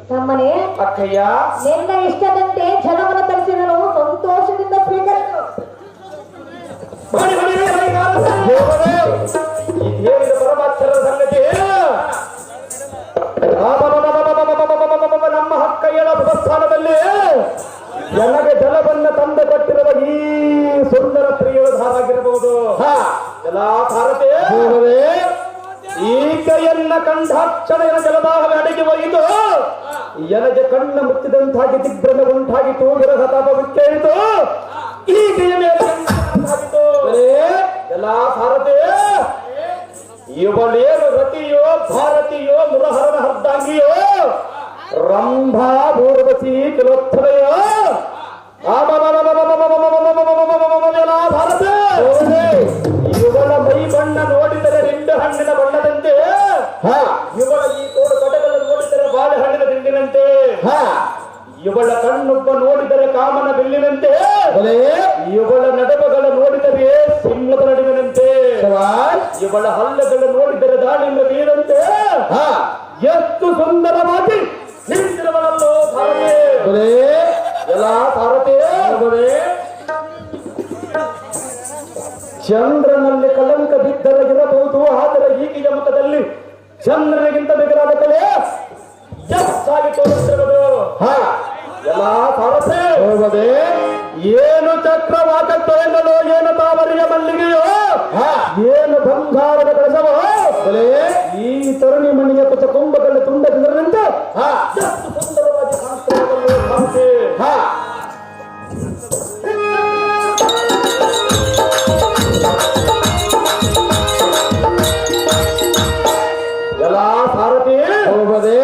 ನಮ್ಮನೆ ಅಕ್ಕಯ್ಯ ನಿನ್ನ ಇಷ್ಟದಂತೆ ಜಲವನ್ನು ತರಿಸಿದನು ಸಂತೋಷದಿಂದ ಸ್ವೀಕರಿಸು. ಹೇಳಿದ ಪರಮಾಚಾರ್ಯರ ಸಂಗತಿ ನಮ್ಮ ಅಕ್ಕಯ್ಯನ ಪ್ರಸ್ಥಾನದಲ್ಲಿ ನನಗೆ ಜಲವನ್ನು ತಂದು ಕೊಟ್ಟಿರುವ ಈ ಸುಂದರ ಪ್ರಿಯರ ಧಾರಾಗಿರಬಹುದು. ಜಲಾಧಾರತೆ ಈಕೆಯನ್ನ ಕಂಡಾಕ್ಷಣ ಜಲದಾಹವೇ ಅಡಗಿ ಹೋಯಿತು. ಎನಗೆ ಕಣ್ಣ ಮುಚ್ಚಿದಂತಾಗಿ ದಿಗ್ಭ್ರಮೆ ಉಂಟಾಗಿತ್ತು. ವಿರಹ ತಾಪವಿಕ್ಕೇಳಿತು. ಈಕೆಯ ಮೇಲೆ ಜಲಾಧಾರತೆ ಇವಳೇನು ರತಿಯೋ ಭಾರತೀಯೋ ಮುರಹರನ ಹರ್ದಾಂಗಿಯೋ ರಂಭಾ ಊರ್ವಶಿ ಕಿಲೋತ್ತಮೆಯೋ ಇವಳ ಮೈ ಬಣ್ಣ ನೋಡಿದರೆ ನಿಂಡು ಹಣ್ಣಿನ ಬಣ್ಣದಂತೆ, ಇವಳ ಈ ತೋಡು ಕಟಗಳನ್ನು ನೋಡಿದರೆ ಬಾಳೆಹಣ್ಣಿನ ದಿಂಡಿನಂತೆ, ಇವಳ ಕಣ್ಣೊಬ್ಬ ನೋಡಿದರೆ ಕಾಮನ ಬಿಲ್ಲಿನಂತೆ, ಇವಳ ನಡಬಗಳ ನೋಡಿದರೆ ಸಿಂಹದ ನಡುವಿನಂತೆ, ಇವಳ ಹಲ್ಲಗಳು ನೋಡಿದರೆ ದಾಳಿಂಬ ಬೀರಂತೆ, ಎಷ್ಟು ಸುಂದರವಾಗಿ ನಿಂತಿರುವಳಲ್ಲೋ ಭಾರತೆ. ಎಲ್ಲ ಭಾರತೆ ಚಂದ್ರನಲ್ಲಿ ಕಲಂಕ ಬಿದ್ದರಗಿರಬಹುದು, ಆದರೆ ಈಕೆಯ ಮುಖದಲ್ಲಿ ಚಂದ್ರನಿಗಿಂತ ಬಿಗರಾದ ಕಲೆ ಜಾಗಿ ತೋರಿಸಿರುವುದು. ಎಲ್ಲ ಭಾರತೆ ಏನು ಚಕ್ರವಾಕತ್ತೋ ಎನ್ನಲು, ಏನು ತಾವರಿಯ ಮಲ್ಲಿಗೆಯೋ, ಏನು ಬಂಗಾರದ ಕಳಸವೋ, ಈ ತರುಣಿ ಮಣಿಯ ಕುಚ ಕುಂಭಗಳು ತುಂಬಿದ್ರಂತೆ ಎಷ್ಟು ಸುಂದರವಾಗಿ ಕಾಣಿಸ್ತದೆ. ಎಲ್ಲ ಭಾರತಿ ಹೋಗದೆ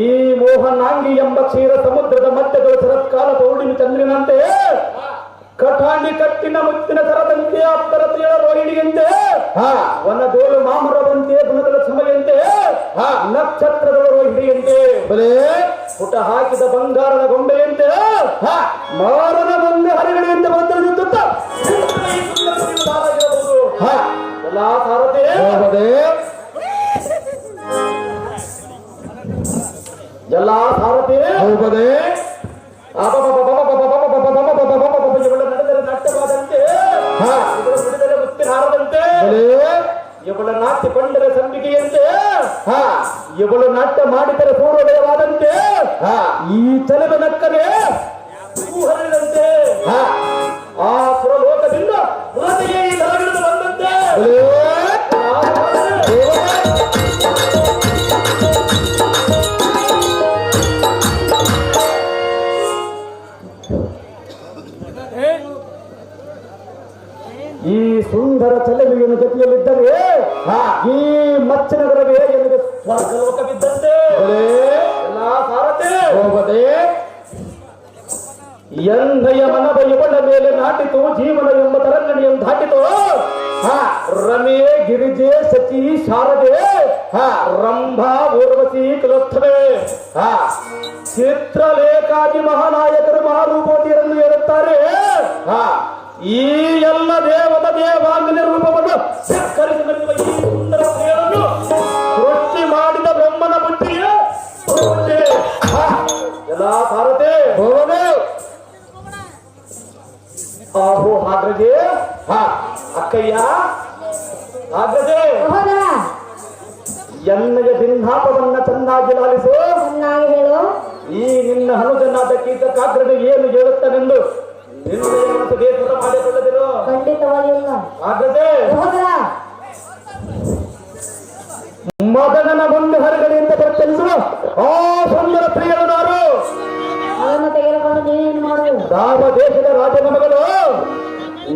ಈ ಮೋಹನಾಂಗಿ ಎಂಬ ಕ್ಷೀರ ಸಮುದ್ರದ ಮಧ್ಯದ ಶರತ್ಕಾಲ ತೋಡಿನ ಚಂದ್ರನಂತೆ, ಕಠಾಣಿ ಕಟ್ಟಿನ ಮುತ್ತಿನ ಸರದಂತೆ, ಅಪ್ತರತೆಯ ರೋಹಿಣಿಯಂತೆ, ವನದೋಳು ಮಾಮರವಂತೆ, ಗುಣಗಳ ಸಮಯಂತೆ, ನಕ್ಷತ್ರಗಳ ರೋಹಿಣಿಯಂತೆ, ಪುಟ ಹಾಕಿದ ಬಂಗಾರದ ಗೊಂಬೆಯಂತೆ, ಮಾರನ ಬಂದ ಹರಿಗಳಿಂದ ಬಂದಿರುತ್ತ ಎಲ್ಲ ಸಾರಥಿ ಎಲ್ಲ ಸಾರಥಿ ಹೋಗದೆ ಇವಳ ನಡೆದರೆ ನಾಟ್ಯವಾದಂತೆ, ಇವಳ ನುಡಿದರೆ ಮುತ್ತಿನ ಹಾರದಂತೆ, ಇವಳ ನಾಟ್ಯ ಕೊಂಡರೆ ಸಂಬಿಗೆಯಂತೆ, ಇವಳು ನಾಟ್ಯ ಮಾಡಿದರೆ ಪೂರ್ವೋದಯವಾದಂತೆ, ಈ ಚಲವೆ ನಕ್ಕನೆ ಹರಿದಂತೆ, ಆ ಸುರಲೋಕದಿಂದ ಹೃದಯ ನರಗಿಳಿದು ಬಂದಂತೆ. ಈ ಸುಂದರ ಚಲವಿಯನ್ನು ಜೊತೆಯಲ್ಲಿದ್ದರೆ ಈ ಮಚ್ಚನಗರವೇ ಎಲ್ಲಿಗೆ ಸ್ವರ್ಗಲೋಕವಿದ್ದಂತೆ. ಎಲ್ಲ ಸಾರಥಿ ಹೋಗದೆ ಎಂದಯ ಮನವ ಇವಳ ಮೇಲೆ ನಾಟಿತು, ಜೀವನ ಎಂಬ ತರಂಗಣಿಯನ್ನು ದಾಟಿತು. ರಮೆ ಗಿರಿಜೆ ಸಚಿ ಶಾರದೆ, ರಂಭಾ ಊರ್ವಶಿ ಕಿಲೋತ್ತಮೆ, ಚಿತ್ರಲೇಖಾದಿ ಮಹಾನಾಯಕರು ಮಹಾರೂಪವತಿಯರನ್ನು ಹೇಳುತ್ತಾರೆ. ಈ ಎಲ್ಲ ದೇವದ ದೇವಾಂಗನ ರೂಪವನ್ನು ಸ್ವೀಕರಿಸಿರುವ ಈ ಸುಂದರ ಸ್ತ್ರೀಯನ್ನು ಸೃಷ್ಟಿ ಮಾಡಿದ ಬ್ರಹ್ಮನ ಬುದ್ಧಿಯೇ ಎಲ್ಲ ಭಾರತೆ ಹೋಗದೆ. ಆಹೋ ಹಾಗ್ರಜೆ, ಅಕ್ಕಯ್ಯ ಹಾಗ್ರಜೆ, ಎನ್ನಯ ಭಿನ್ನಾಪವನ್ನ ಚೆನ್ನಾಗಿ ಲಾಲಿಸು. ಹೇಳು, ಈ ನಿನ್ನ ಹನುಜನಾದ ಕೀತಕಾಗ್ರಜೆ ಏನು ಹೇಳುತ್ತಾನೆಂದು ನಿನ್ನಯ ಮನಸ್ಸಿಗೆ ದೂರ ಮಾಡಿಕೊಳ್ಳದಿರು. ಖಂಡಿತವಾಗಿಲ್ಲ ಹಾಗ್ರಜೆ, ಮದನನ ಒಂದು ಹರಗಳಿಂದ ಬರ್ತನಿಸುವ ಆ ಸುಂದರ ಪ್ರಿಯನಾರು ತೆಗೆದುಕೊಂಡು ನೀನೇನು ಮಾಡುವುದು? ಯಾವ ದೇಶದ ರಾಜನಮಗಳು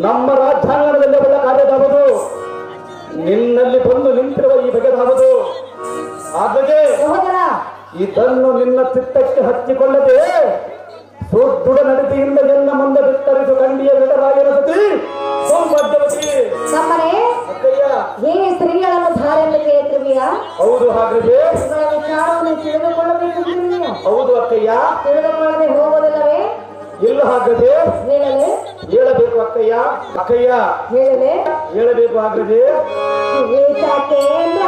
ನಮ್ಮ ರಾಜ್ಯಾಂಗಣದಲ್ಲಿ ಒಳ್ಳ ಕಾರ್ಯದಾವುದು, ನಿನ್ನಲ್ಲಿ ಬಂದು ನಿಂತಿರುವ ಈ ಬಗೆದಾವುದು. ಹಾಗೆ ಇದನ್ನು ನಿನ್ನ ಚಿತ್ತಕ್ಕೆ ಹಚ್ಚಿಕೊಳ್ಳದೆ ಸುದೃಢ ನಡತೆಯಿಂದ ಎಲ್ಲ ಮುಂದೆ ಬಿತ್ತರಿಸು ಕಂಡಿಯ ವಿಡರಾಯನ ಸತಿ ಸೌಭಾಗ್ಯವತಿ. ಈ ಸ್ತ್ರೀಗಳನ್ನು ಧಾರೆಯನ್ನು ಕೇಳ್ತಿದೀಯಾ? ಹೌದು ಹಾಗ್ರಜೆ, ವಿಚಾರವನ್ನು ತಿಳಿದುಕೊಳ್ಳಬೇಕು. ಹೌದು ಅಕ್ಕಯ್ಯ, ತಿಳಿದುಕೊಳ್ಳದೆ ಹೋಗೋದಿಲ್ಲವೇ? ಇಲ್ಲ ಹಾಗ್ರಜೆ, ಹೇಳಲೆ ಹೇಳಬೇಕು ಅಕ್ಕಯ್ಯ. ಅಕ್ಕಯ್ಯ ಹೇಳಲೆ ಹೇಳಬೇಕು ಹಾಗ್ರಜೆ. ಕೇಂದ್ರ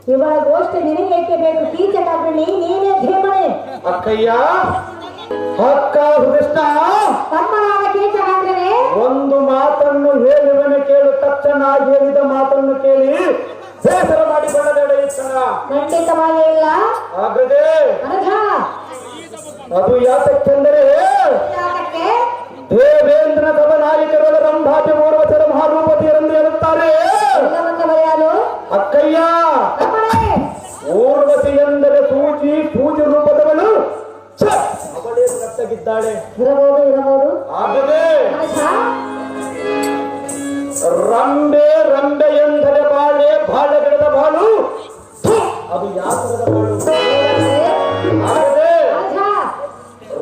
ಇವಳ ಗೋಷ್ಠಿ ನಿನಗೇಕೆ ಬೇಕು ಕೀಚಕಾಗ್ರಣಿ ನೀನೇ ಧೀಮನೆ ಅಕ್ಕಯ್ಯ ಅಕ್ಕ ಕೃಷ್ಣ ತಮ್ಮನಾದ ಕೀಚಕಾಗ್ರನೇ ಒಂದು ಮಾತನ್ನು ಹೇಳುವನೆ ಕೇಳು ತಕ್ಷಣ ಹೇಳಿದ ಮಾತನ್ನು ಕೇಳಿ ಬೇಸರ ಮಾಡಿಕೊಳ್ಳಬೇಡ ಇಷ್ಟನ ಖಂಡಿತವಾಗಿ ಇಲ್ಲ ಆಗದೆ ಅನಘ ಅದು ಯಾತಕ್ಕೆಂದರೆ ಯಾತಕ್ಕೆ ದೇವೇಂದ್ರ ಸಭನಾಯಕರು ರಂಭಾತಿ ಊರ್ವಶರ ಮಹಾರೂಪತಿಯರೆಂದು ಹೇಳುತ್ತಾರೆ ಎಲ್ಲವನ್ನ ಬರೆಯಲು ಅಕ್ಕಯ್ಯ ತಮ್ಮನೇ ಊರ್ವಶಿ ಎಂದರೆ ಸೂಜಿ ರೂಪದವಳು ಅವಳೇ ಕಟ್ಟಗಿದ್ದಾಳೆ ಇರಬಹುದು ಆಗದೆ ಅನಘ ರಂಬೆ ಎಂದರೆ ಬಾಳೆ ಗಿಡದ ಬಾಳು ಅದು ಯಾತರದ ಬಾಳು ಆಗದೆ ಅನಘ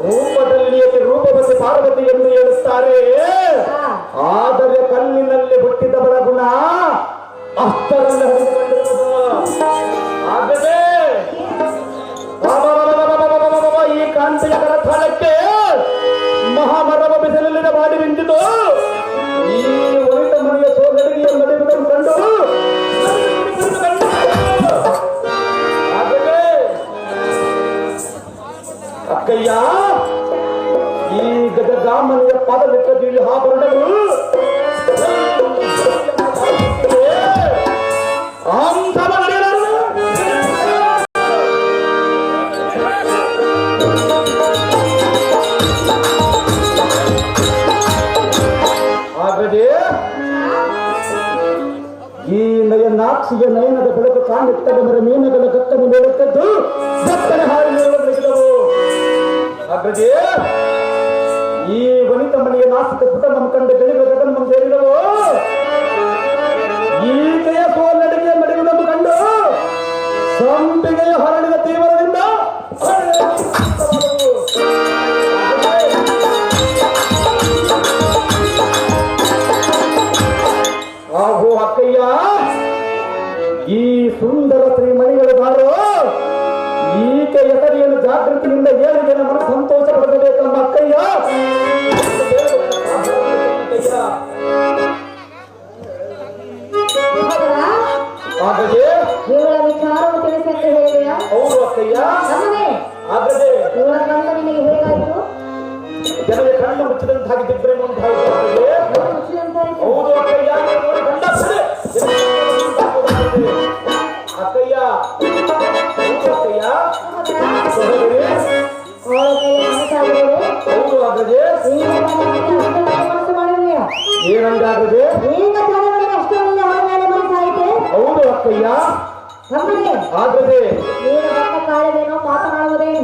ರೂಪದಲ್ಲಿ ರೂಪವತಿ ಪಾರ್ವತಿ ಎಂದು ಹೇಳುತ್ತಾರೆ ಆದರೆ ಕಲ್ಲಿನಲ್ಲಿ ಹುಟ್ಟಿದವರ ಗುಣ ಅಷ್ಟರಲ್ಲಿ ಹರಿದುಕೊಂಡಿರುವುದು ಆಗದೆ ಈ ಕಾಂತಿಯ ಕರತಾಳಕ್ಕೆ ಮಹಾಮರವ ಬಿಸಿಲಲ್ಲಿನ ಮಾಡಿ ನಿಂತಿತು ಈ ಒಳಿತ ಮನೆಯ ಸೋದರಿಯ ನಡೆಯುವುದನ್ನು ಕಂಡು ಆಗದೆ ಅಕ್ಕಯ್ಯ ಈ ಗಜಗಾಮನೆಯ ಪಾದಲಿಕ್ಕದಲ್ಲಿ ಹಾಬರಣಗಳು ಆಗದೆ ಈ ನಯನಾಕ್ಷಿಯ ನಯನದ ಬೆಳಕು ಕಾಣುತ್ತದರ ಮೀನುಗಳ ಗಕ್ಕನೆ ಮೇಳುತ್ತದ್ದು ಗಕ್ಕನೆ ಹಾಳು ಬೆಳಗಿದವು ಆಗದೆ ಈ ವನಿತ ಮನೆಯ ನಾಸಿಕ ಪುಟ ನಮ್ಮ ಕಂಡ ಬೆಳಿಗ ಗಗನ ಸೇರಿದವು ಈಕೆಯ ಸೋಲಡಿಗೆಯ ಮಡಿಯುವುದನ್ನು ಕಂಡು ಸಂಪಿಗೆಯ ಹರಡಿದ ತೀವ್ರದಿಂದ ಹಾಗೂ ಅಕ್ಕಯ್ಯ ಈ ಸುಂದರ ಶ್ರೀಮಣಿಗಳಾರೋ ಈಕೆ ಎಸರಿಯನ್ನು ಜಾಗೃತಿಯಿಂದ ಹೇಳಿದೆ ನಮ್ಮ ಸಂತೋಷ ಪಡಬೇಕೆಂಬ ಅಕ್ಕಯ್ಯ ಆಗದೆ ಇವಳ ವಿಚಾರವು ತಿಳಿಸೆಂದು ಹೇಳಿದೆಯಾ ಹೌದು ಅಕ್ಕಯ್ಯ ತಮ್ಮನೇ ಆಗದೆ ಇವಳ ಗಂಡ ನಿನಗೆ ಹೇಗಾಯಿತು ಜನರ ಕಣ್ಣು ಮುಚ್ಚಿದಂತಾಗಿದ್ದರೆ ಮುಂದಾಗಿದೆ ಹೌದು ಅಕ್ಕಯ್ಯ ನೋಡಿ ಗಂಡ ಅಕ್ಕಯ್ಯ ಅಕ್ಕಯ್ಯ ಸಹೋದರಿ ಹೌದು ಆಗದೆ ಏನಂದಾಗದೆ ಹೌದು ಅಕ್ಕಯ್ಯ ಆಗದೆ ಮಾತನಾಡುವುದೇನು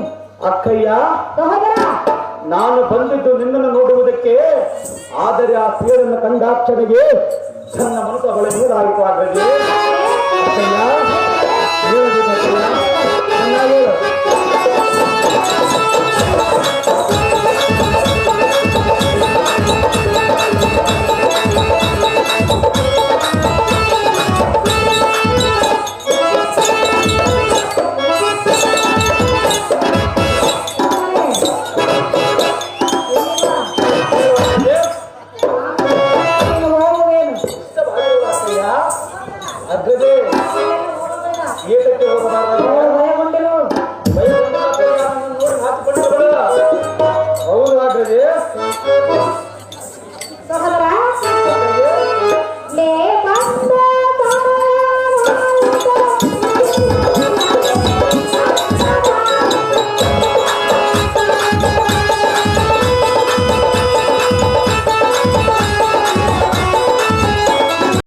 ಅಕ್ಕಯ್ಯ ಸಹೋದರ ನಾನು ಬಂದಿದ್ದು ನಿನ್ನನ್ನು ನೋಡುವುದಕ್ಕೆ ಆದರೆ ಆ ಸೀಳನ್ನು ಕಂಡಾಕ್ಷರಿಗೆ ನನ್ನ ಮನಸ್ಸು ಅವಳ ನೀರಾಯಿತು ಆಗದೆ ಅಕ್ಕಯ್ಯ ಹೇಳಬೇಕು ಅಕ್ಕಯ್ಯ ಚೆನ್ನಾಗಿ ಹೇಳು. ಅಗ್ಗದೆ ಏತಕ್ಕೆ ಹೋಗಬಾರದು ನೋಡಿ ಹಾಕಿಕೊಂಡು ಹೌದು ಆಗದೆ